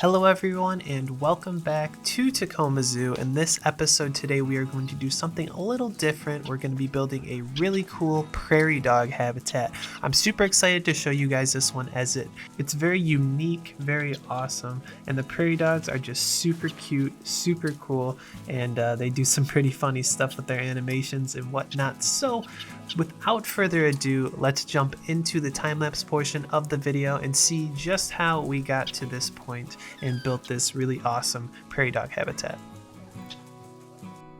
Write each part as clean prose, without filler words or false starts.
Hello everyone and welcome back to Tacoma Zoo. In this episode today we are going to do something a little different. We're going to be building a really cool prairie dog habitat. I'm super excited to show you guys this one as it's very unique, very awesome, and the prairie dogs are just super cute, super cool, and they do some pretty funny stuff with their animations and whatnot. So without further ado, let's jump into the time-lapse portion of the video and see just how we got to this point and built this really awesome prairie dog habitat.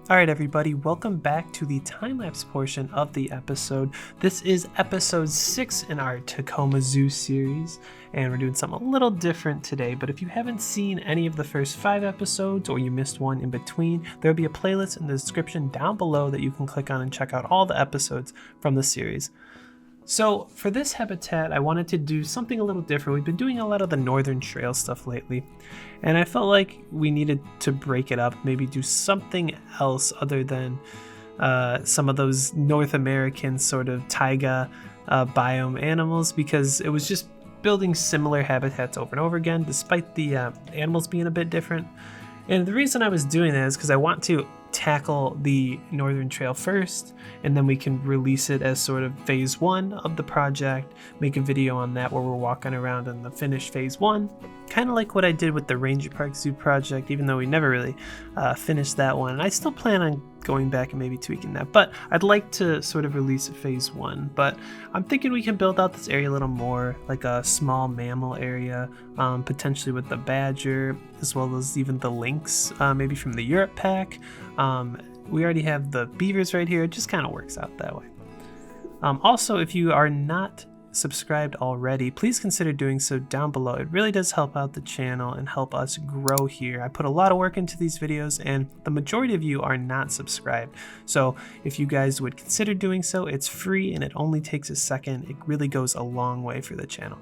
Alright everybody, welcome back to the time-lapse portion of the episode. This is episode 6 in our Tacoma Zoo series, and we're doing something a little different today, but if you haven't seen any of the first 5 episodes or you missed one in between, there'll be a playlist in the description down below that you can click on and check out all the episodes from the series. So for this habitat, I wanted to do something a little different. We've been doing a lot of the Northern Trail stuff lately, and I felt like we needed to break it up, maybe do something else other than some of those North American sort of taiga biome animals, because it was just building similar habitats over and over again, despite the animals being a bit different. And the reason I was doing that is because I want to tackle the Northern Trail first, and then we can release it as sort of phase 1 of the project, make a video on that where we're walking around in the finished phase 1, kind of like what I did with the Ranger Park Zoo project, even though we never really finished that one. And I still plan on going back and maybe tweaking that, but I'd like to sort of release phase 1. But I'm thinking we can build out this area a little more, like a small mammal area, potentially with the badger, as well as even the lynx, maybe from the Europe pack. We already have the beavers right here. It just kind of works out that way. Also, if you are not subscribed already, please consider doing so down below. It really does help out the channel and help us grow here. I put a lot of work into these videos, and the majority of you are not subscribed. So if you guys would consider doing so, it's free and it only takes a second. It really goes a long way for the channel.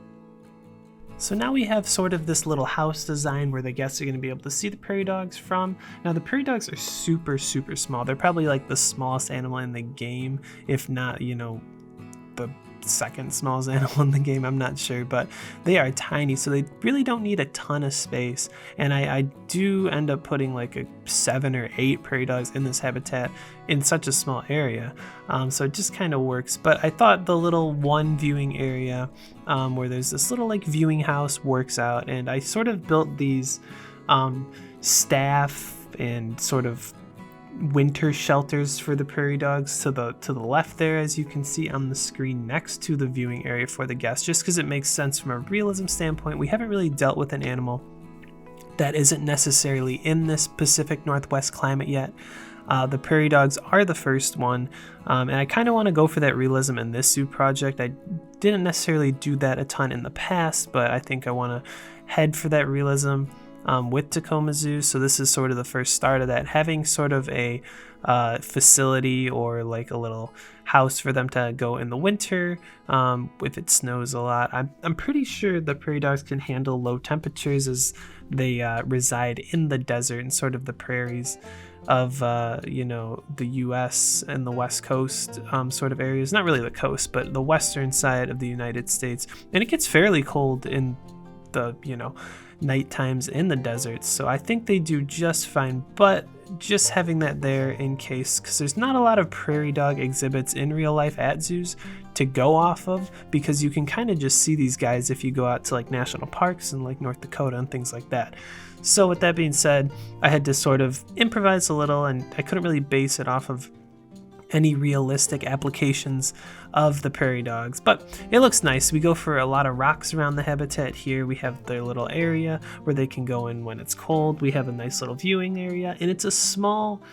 So now we have sort of this little house design where the guests are going to be able to see the prairie dogs from. Now the prairie dogs are super small. They're probably like the smallest animal in the game, if not, you know, the second smallest animal in the game, I'm not sure, but they are tiny, so they really don't need a ton of space. And I do end up putting like 7 or 8 prairie dogs in this habitat in such a small area, so it just kind of works. But I thought the little one viewing area where there's this little like viewing house works out, and I sort of built these staff and sort of winter shelters for the prairie dogs to the left there, as you can see on the screen, next to the viewing area for the guests, just because it makes sense from a realism standpoint. We haven't really dealt with an animal that isn't necessarily in this Pacific Northwest climate yet. The prairie dogs are the first one, and I kind of want to go for that realism in this zoo project. I didn't necessarily do that a ton in the past, but I think I want to head for that realism with Tacoma Zoo. So this is sort of the first start of that, having sort of a facility or like a little house for them to go in the winter if it snows a lot. I'm pretty sure the prairie dogs can handle low temperatures, as they reside in the desert and sort of the prairies of you know, the US and the West Coast sort of areas. Not really the coast, but the western side of the United States. And it gets fairly cold in the, you know, night times in the deserts, so I think they do just fine. But just having that there in case, because there's not a lot of prairie dog exhibits in real life at zoos to go off of, because you can kind of just see these guys if you go out to like national parks in like North Dakota and things like that. So with that being said, I had to sort of improvise a little, and I couldn't really base it off of any realistic applications of the prairie dogs, but it looks nice. We go for a lot of rocks around the habitat here. We have their little area where they can go in when it's cold. We have a nice little viewing area, and it's a small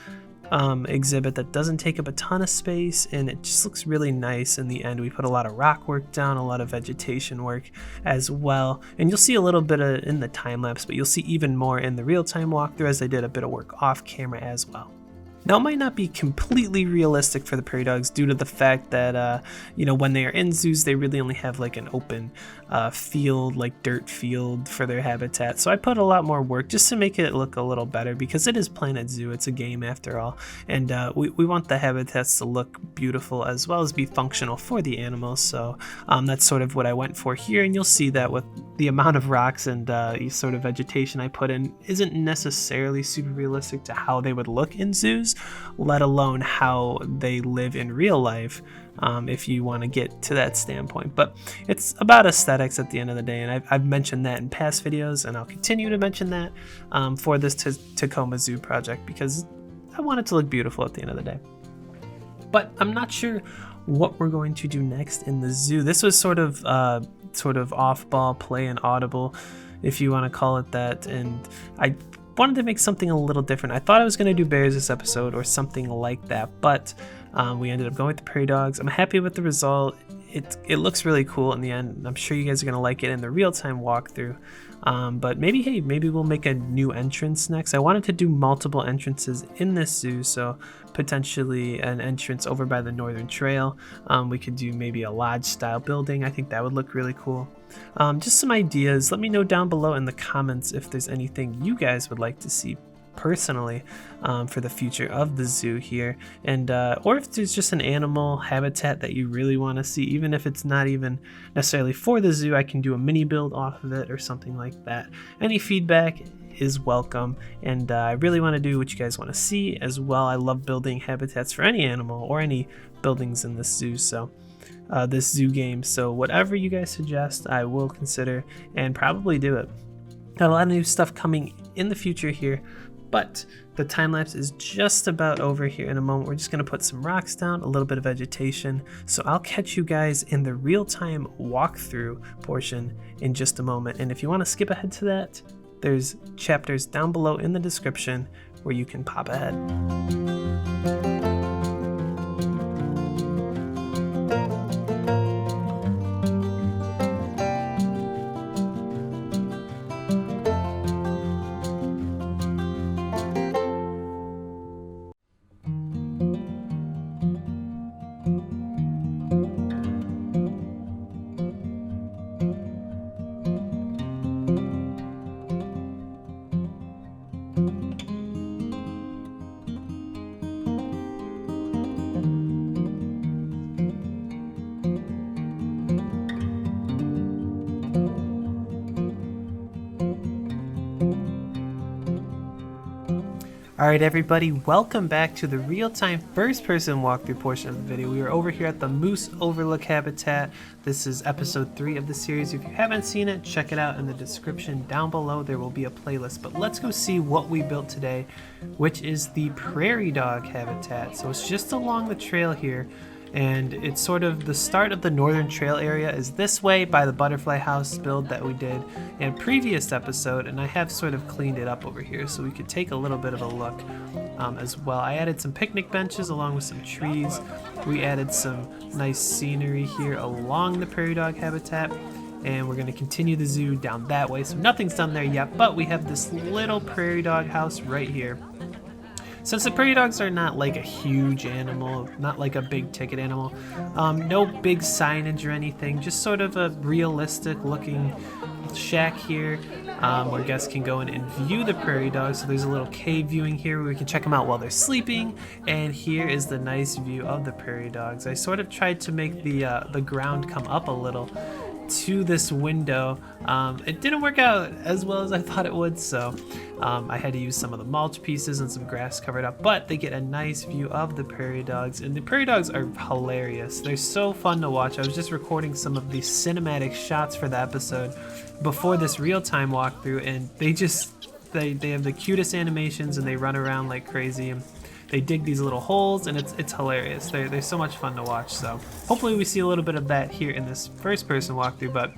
exhibit that doesn't take up a ton of space, and it just looks really nice in the end. We put a lot of rock work down, a lot of vegetation work as well, and you'll see a little bit of in the time lapse, but you'll see even more in the real-time walkthrough, as I did a bit of work off camera as well. Now, it might not be completely realistic for the prairie dogs due to the fact that, when they are in zoos, they really only have like an open field, like dirt field for their habitat. So I put a lot more work just to make it look a little better, because it is Planet Zoo. It's a game after all. And we want the habitats to look beautiful as well as be functional for the animals. So that's sort of what I went for here. And you'll see that with the amount of rocks and sort of vegetation I put in isn't necessarily super realistic to how they would look in zoos, let alone how they live in real life, if you want to get to that standpoint. But it's about aesthetics at the end of the day, and I've mentioned that in past videos, and I'll continue to mention that for this Tacoma Zoo project, because I want it to look beautiful at the end of the day. But I'm not sure what we're going to do next in the zoo. This was sort of off-ball play and audible, if you want to call it that, and I wanted to make something a little different. I thought I was going to do bears this episode or something like that, but we ended up going with the prairie dogs. I'm happy with the result. It looks really cool in the end. I'm sure you guys are going to like it in the real-time walkthrough. But maybe we'll make a new entrance next. I wanted to do multiple entrances in this zoo, so potentially an entrance over by the Northern Trail. We could do maybe a lodge-style building. I think that would look really cool. Just some ideas. Let me know down below in the comments if there's anything you guys would like to see personally for the future of the zoo here, and or if there's just an animal habitat that you really want to see, even if it's not even necessarily for the zoo. I can do a mini build off of it or something like that. Any feedback is welcome, and I really want to do what you guys want to see as well. I love building habitats for any animal or any buildings in this zoo, so this zoo game, so whatever you guys suggest I will consider and probably do it. Got a lot of new stuff coming in the future here, but the time lapse is just about over here in a moment. We're just going to put some rocks down, a little bit of vegetation, so I'll catch you guys in the real-time walkthrough portion in just a moment. And if you want to skip ahead to that, there's chapters down below in the description where you can pop ahead. Alright everybody, welcome back to the real-time first-person walkthrough portion of the video. We are over here at the Moose Overlook Habitat. This is episode 3 of the series. If you haven't seen it, check it out in the description down below. There will be a playlist. But let's go see what we built today, which is the Prairie Dog Habitat. So it's just along the trail here, and it's sort of the start of the Northern Trail area is this way by the butterfly house build that we did in a previous episode, and I have sort of cleaned it up over here so we could take a little bit of a look as well. I added some picnic benches along with some trees. We added some nice scenery here along the Prairie Dog Habitat, and we're going to continue the zoo down that way. So nothing's done there yet, but we have this little Prairie Dog house right here. Since the prairie dogs are not like a huge animal, not like a big ticket animal, no big signage or anything, just sort of a realistic looking shack here where guests can go in and view the prairie dogs. So there's a little cave viewing here where we can check them out while they're sleeping, and here is the nice view of the prairie dogs. I sort of tried to make the ground come up a little to this window. It didn't work out as well as I thought it would, so I had to use some of the mulch pieces and some grass covered up, but they get a nice view of the prairie dogs, and the prairie dogs are hilarious. They're so fun to watch. I was just recording some of these cinematic shots for the episode before this real-time walkthrough, and they have the cutest animations, and they run around like crazy, and they dig these little holes, and it's hilarious. They're so much fun to watch, so hopefully we see a little bit of that here in this first-person walkthrough. But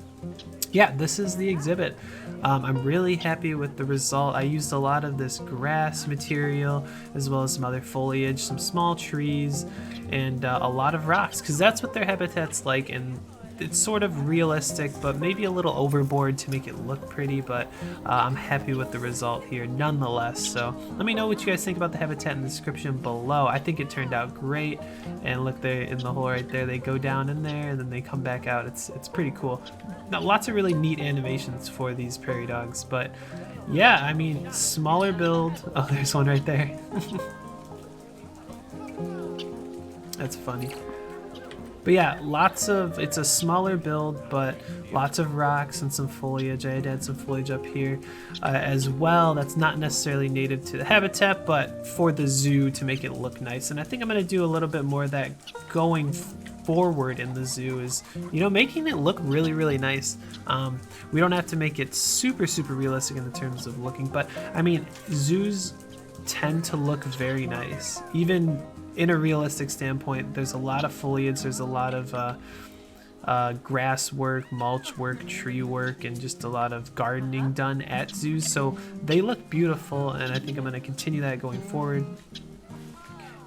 yeah, this is the exhibit. I'm really happy with the result. I used a lot of this grass material as well as some other foliage, some small trees, and a lot of rocks, because that's what their habitat's like, and it's sort of realistic, but maybe a little overboard to make it look pretty, but I'm happy with the result here nonetheless. So let me know what you guys think about the habitat in the description below. I think it turned out great, and look, there in the hole right there, they go down in there and then they come back out. It's pretty cool. Now, lots of really neat animations for these prairie dogs, but yeah, I mean, smaller build. Oh, there's one right there. That's funny. But yeah, it's a smaller build, but lots of rocks and some foliage. I had to add some foliage up here as well. That's not necessarily native to the habitat, but for the zoo to make it look nice. And I think I'm gonna do a little bit more of that going forward in the zoo, is, you know, making it look really, really nice. We don't have to make it super, super realistic in the terms of looking, but I mean, zoos tend to look very nice. Even in a realistic standpoint, there's a lot of foliage, there's a lot of grass work, mulch work, tree work, and just a lot of gardening done at zoos. So they look beautiful, and I think I'm going to continue that going forward.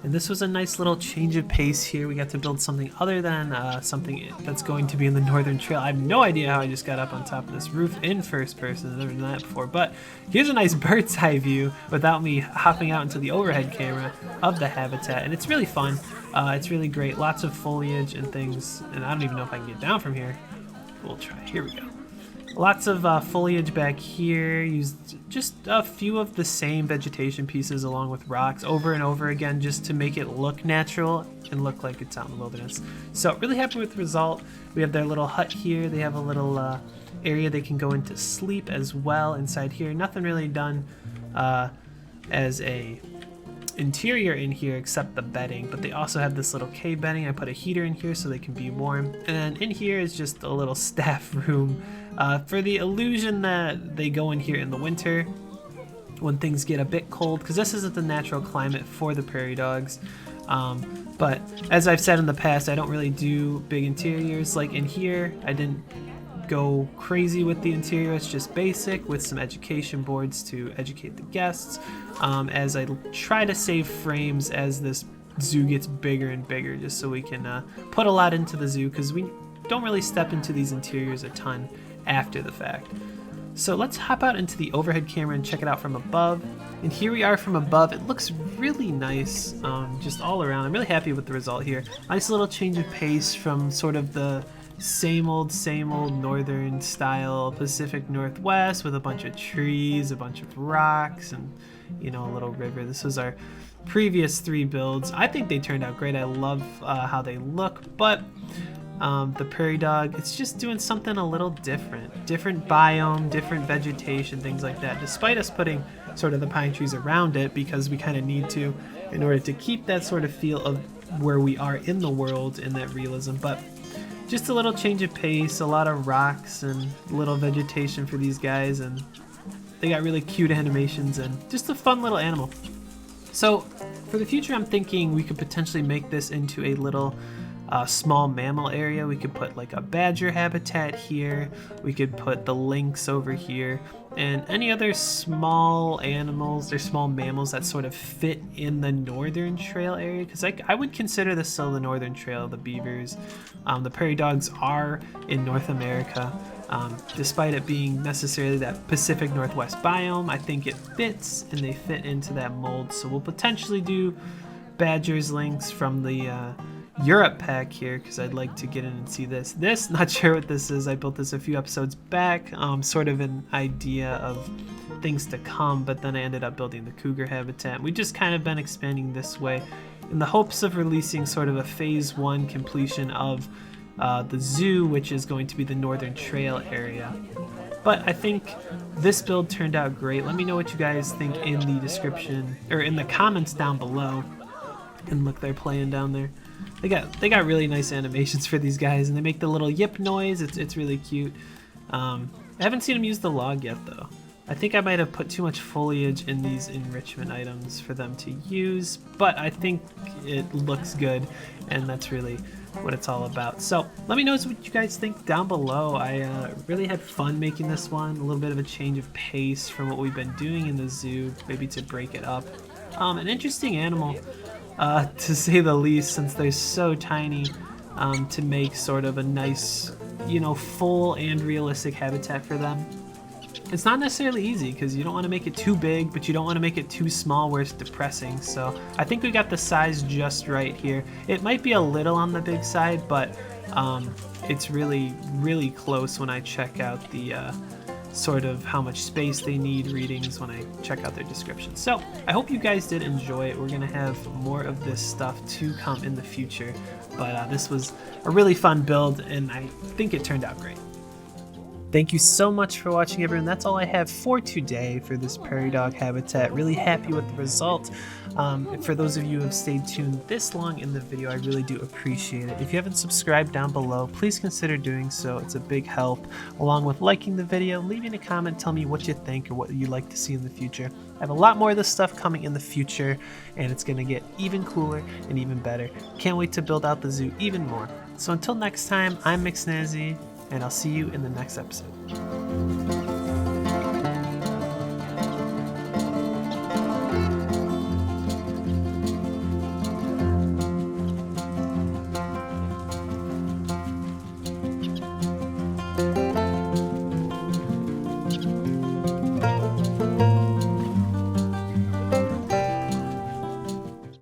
And this was a nice little change of pace here. We got to build something other than something that's going to be in the Northern Trail. I have no idea how I just got up on top of this roof in first person. I've never done that before. But here's a nice bird's eye view without me hopping out into the overhead camera of the habitat. And it's really fun. It's really great. Lots of foliage and things. And I don't even know if I can get down from here. We'll try. Here we go. Lots of foliage back here. Used just a few of the same vegetation pieces along with rocks over and over again, just to make it look natural and look like it's out in the wilderness. So really happy with the result. We have their little hut here. They have a little area they can go into sleep as well inside here. Nothing really done as a interior in here except the bedding, but they also have this little cave bedding. I put a heater in here so they can be warm, and then in here is just a little staff room for the illusion that they go in here in the winter when things get a bit cold, because this isn't the natural climate for the prairie dogs. But as I've said in the past, I don't really do big interiors. Like in here, I didn't go crazy with the interior. It's just basic with some education boards to educate the guests, as I try to save frames as this zoo gets bigger and bigger, just so we can put a lot into the zoo, because we don't really step into these interiors a ton after the fact. So let's hop out into the overhead camera and check it out from above. And here we are from above. It looks really nice, just all around. I'm really happy with the result here. Nice little change of pace from sort of the same old northern style Pacific Northwest with a bunch of trees, a bunch of rocks, and, you know, a little river. This was our previous 3 builds. I think they turned out great. I love how they look, but the prairie dog, it's just doing something a little different biome, different vegetation, things like that, despite us putting sort of the pine trees around it, because we kind of need to in order to keep that sort of feel of where we are in the world in that realism. But just a little change of pace, a lot of rocks and little vegetation for these guys, and they got really cute animations and just a fun little animal. So for the future, I'm thinking we could potentially make this into a little small mammal area. We could put like a badger habitat here. We could put the lynx over here, and any other small animals or small mammals that sort of fit in the Northern Trail area, because I would consider this still the Northern Trail. The beavers, the prairie dogs are in North America. Despite it being necessarily that Pacific Northwest biome, I think it fits and they fit into that mold. So we'll potentially do badgers, lynx from the Europe pack here, because I'd like to get in and see this. Not sure what this is. I built this a few episodes back, sort of an idea of things to come, but then I ended up building the cougar habitat. We've just kind of been expanding this way in the hopes of releasing sort of a phase 1 completion of the zoo, which is going to be the Northern Trail area. But I think this build turned out great. Let me know what you guys think in the description or in the comments down below. And look, they're playing down there. They got really nice animations for these guys, and they make the little yip noise. It's really cute. I haven't seen them use the log yet, though. I think I might have put too much foliage in these enrichment items for them to use, but I think it looks good, and that's really what it's all about. So let me know what you guys think down below. I really had fun making this one. A little bit of a change of pace from what we've been doing in the zoo, maybe to break it up. An interesting animal, to say the least, since they're so tiny, to make sort of a nice you know, full and realistic habitat for them. It's not necessarily easy because you don't want to make it too big, but you don't want to make it too small where it's depressing. So I think we got the size just right here. It might be a little on the big side, but it's really, really close when I check out the sort of how much space they need readings when I check out their description. So I hope you guys did enjoy it. We're gonna have more of this stuff to come in the future, but this was a really fun build and I think it turned out great. Thank you so much for watching, everyone. That's all I have for today for this prairie dog habitat. Really happy with the result. For those of you who have stayed tuned this long in the video, I really do appreciate it. If you haven't subscribed down below, please consider doing so. It's a big help, along with liking the video, leaving a comment, tell me what you think or what you'd like to see in the future. I have a lot more of this stuff coming in the future, and it's going to get even cooler and even better. Can't wait to build out the zoo even more. So until next time, I'm McSnazzi, and I'll see you in the next episode.